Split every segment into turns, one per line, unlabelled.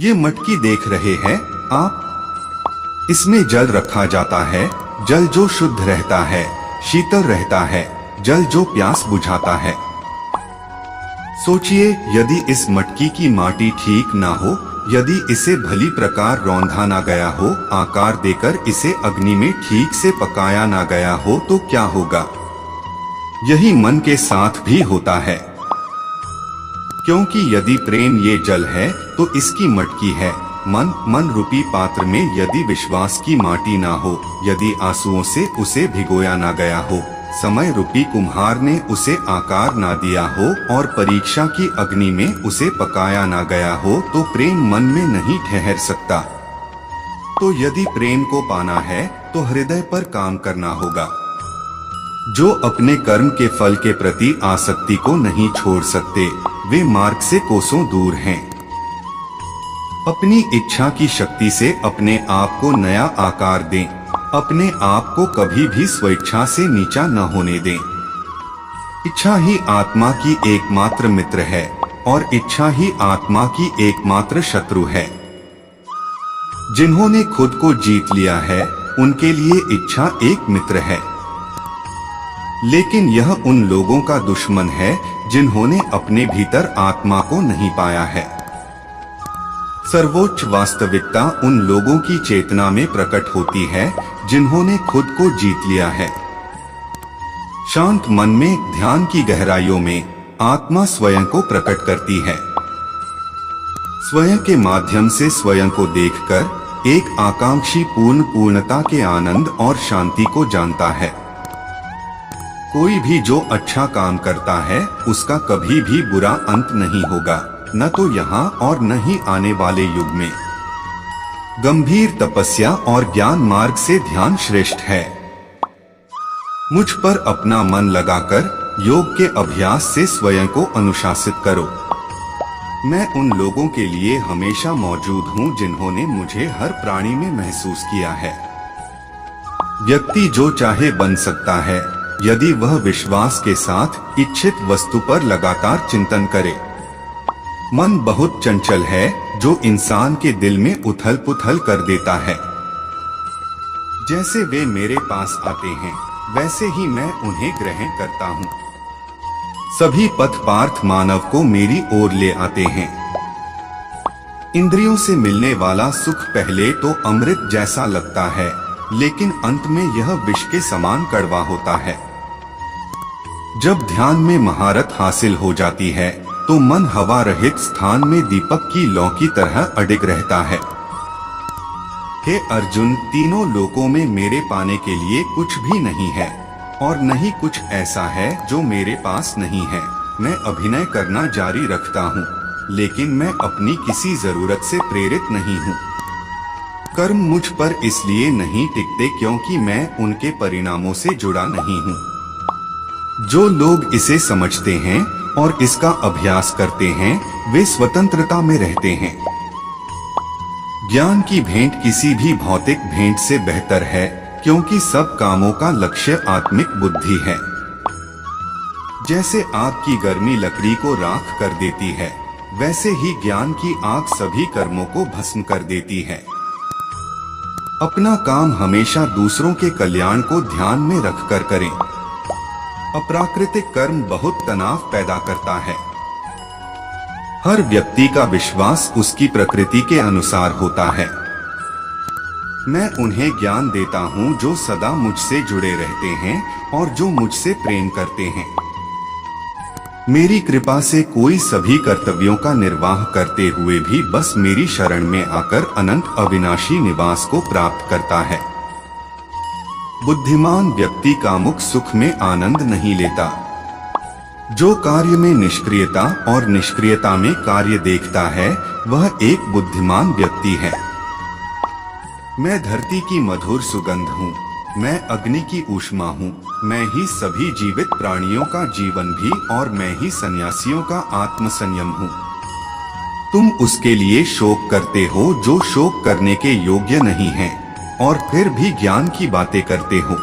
ये मटकी देख रहे हैं आप? इसमें जल रखा जाता है, जल जो शुद्ध रहता है, शीतल रहता है, जल जो प्यास बुझाता है। सोचिए, यदि इस मटकी की माटी ठीक ना हो, यदि इसे भली प्रकार रौंधा ना गया हो, आकार देकर इसे अग्नि में ठीक से पकाया ना गया हो, तो क्या होगा? यही मन के साथ भी होता है। क्योंकि यदि प्रेम ये जल है तो इसकी मटकी है मन रूपी पात्र में यदि विश्वास की माटी ना हो, यदि आंसुओं से उसे भिगोया ना गया हो, समय रूपी कुम्हार ने उसे आकार ना दिया हो और परीक्षा की अग्नि में उसे पकाया ना गया हो, तो प्रेम मन में नहीं ठहर सकता। तो यदि प्रेम को पाना है तो हृदय पर काम करना होगा। जो अपने कर्म के फल के प्रति आसक्ति को नहीं छोड़ सकते, वे मार्ग से कोसों दूर हैं। अपनी इच्छा की शक्ति से अपने आप को नया आकार दें, अपने आप को कभी भी स्वेच्छा से नीचा न होने दें। इच्छा ही आत्मा की एकमात्र मित्र है और इच्छा ही आत्मा की एकमात्र शत्रु है। जिन्होंने खुद को जीत लिया है, उनके लिए इच्छा एक मित्र है, लेकिन यह उन लोगों का दुश्मन है जिन्होंने अपने भीतर आत्मा को नहीं पाया है। सर्वोच्च वास्तविकता उन लोगों की चेतना में प्रकट होती है जिन्होंने खुद को जीत लिया है। शांत मन में ध्यान की गहराइयों में आत्मा स्वयं को प्रकट करती है। स्वयं के माध्यम से स्वयं को देखकर एक आकांक्षी पूर्णता के आनंद और शांति को जानता है। कोई भी जो अच्छा काम करता है उसका कभी भी बुरा अंत नहीं होगा, न तो यहाँ और न ही आने वाले युग में। गंभीर तपस्या और ज्ञान मार्ग से ध्यान श्रेष्ठ है। मुझ पर अपना मन लगाकर योग के अभ्यास से स्वयं को अनुशासित करो। मैं उन लोगों के लिए हमेशा मौजूद हूँ जिन्होंने मुझे हर प्राणी में महसूस किया है। व्यक्ति जो चाहे बन सकता है यदि वह विश्वास के साथ इच्छित वस्तु पर लगातार चिंतन करे। मन बहुत चंचल है जो इंसान के दिल में उथल पुथल कर देता है। जैसे वे मेरे पास आते हैं वैसे ही मैं उन्हें ग्रहण करता हूँ। सभी पथ पार्थ मानव को मेरी ओर ले आते हैं। इंद्रियों से मिलने वाला सुख पहले तो अमृत जैसा लगता है, लेकिन अंत में यह विष के समान कड़वा होता है। जब ध्यान में महारत हासिल हो जाती है तो मन हवा रहित स्थान में दीपक की लौ की तरह अडिग रहता है। हे अर्जुन, तीनों लोकों में मेरे पाने के लिए कुछ भी नहीं है और नहीं कुछ ऐसा है जो मेरे पास नहीं है। मैं अभिनय करना जारी रखता हूँ, लेकिन मैं अपनी किसी जरूरत से प्रेरित नहीं हूँ। कर्म मुझ पर इसलिए नहीं टिकते क्योंकि मैं उनके परिणामों से जुड़ा नहीं हूँ। जो लोग इसे समझते हैं और इसका अभ्यास करते हैं, वे स्वतंत्रता में रहते हैं। ज्ञान की भेंट किसी भी भौतिक भेंट से बेहतर है, क्योंकि सब कामों का लक्ष्य आत्मिक बुद्धि है। जैसे आग की गर्मी लकड़ी को राख कर देती है, वैसे ही ज्ञान की आग सभी कर्मों को भस्म कर देती है। अपना काम हमेशा दूसरों के कल्याण को ध्यान में रखकर करें। अप्राकृतिक कर्म बहुत तनाव पैदा करता है। हर व्यक्ति का विश्वास उसकी प्रकृति के अनुसार होता है। मैं उन्हें ज्ञान देता हूँ जो सदा मुझसे जुड़े रहते हैं और जो मुझसे प्रेम करते हैं। मेरी कृपा से कोई सभी कर्तव्यों का निर्वाह करते हुए भी बस मेरी शरण में आकर अनंत अविनाशी निवास को प्राप्त करता है। बुद्धिमान व्यक्ति कामुक सुख में आनंद नहीं लेता। जो कार्य में निष्क्रियता और निष्क्रियता में कार्य देखता है, वह एक बुद्धिमान व्यक्ति है। मैं धरती की मधुर सुगंध हूँ, मैं अग्नि की ऊष्मा हूँ, मैं ही सभी जीवित प्राणियों का जीवन भी और मैं ही सन्यासियों का आत्म संयम हूँ। तुम उसके लिए शोक करते हो जो शोक करने के योग्य नहीं है, और फिर भी ज्ञान की बातें करते हो।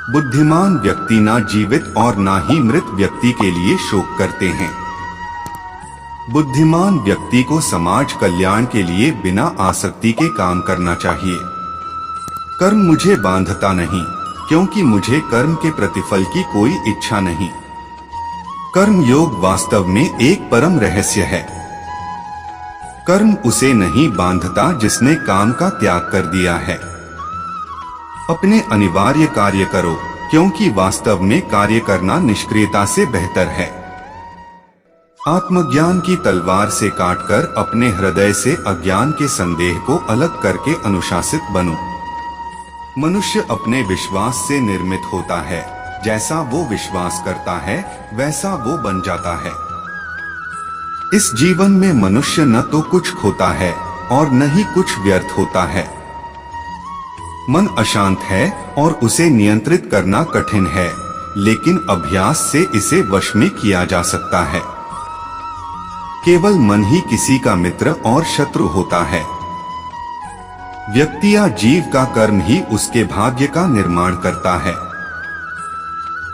बुद्धिमान व्यक्ति ना जीवित और ना ही मृत व्यक्ति के लिए शोक करते हैं। बुद्धिमान व्यक्ति को समाज कल्याण के लिए बिना आसक्ति के काम करना चाहिए। कर्म मुझे बांधता नहीं, क्योंकि मुझे कर्म के प्रतिफल की कोई इच्छा नहीं। कर्म योग वास्तव में एक परम रहस्य है। कर्म उसे नहीं बांधता जिसने काम का त्याग कर दिया है। अपने अनिवार्य कार्य करो, क्योंकि वास्तव में कार्य करना निष्क्रियता से बेहतर है। आत्मज्ञान की तलवार से काटकर अपने हृदय से अज्ञान के संदेह को अलग करके अनुशासित बनो। मनुष्य अपने विश्वास से निर्मित होता है। जैसा वो विश्वास करता है वैसा वो बन जाता है। इस जीवन में मनुष्य न तो कुछ खोता है और न ही कुछ व्यर्थ होता है। मन अशांत है और उसे नियंत्रित करना कठिन है, लेकिन अभ्यास से इसे वश में किया जा सकता है। केवल मन ही किसी का मित्र और शत्रु होता है। व्यक्ति या जीव का कर्म ही उसके भाग्य का निर्माण करता है।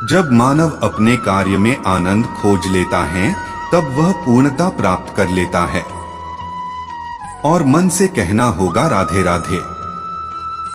जब मानव अपने कार्य में आनंद खोज लेता है, तब वह पूर्णता प्राप्त कर लेता है। और मन से कहना होगा राधे राधे।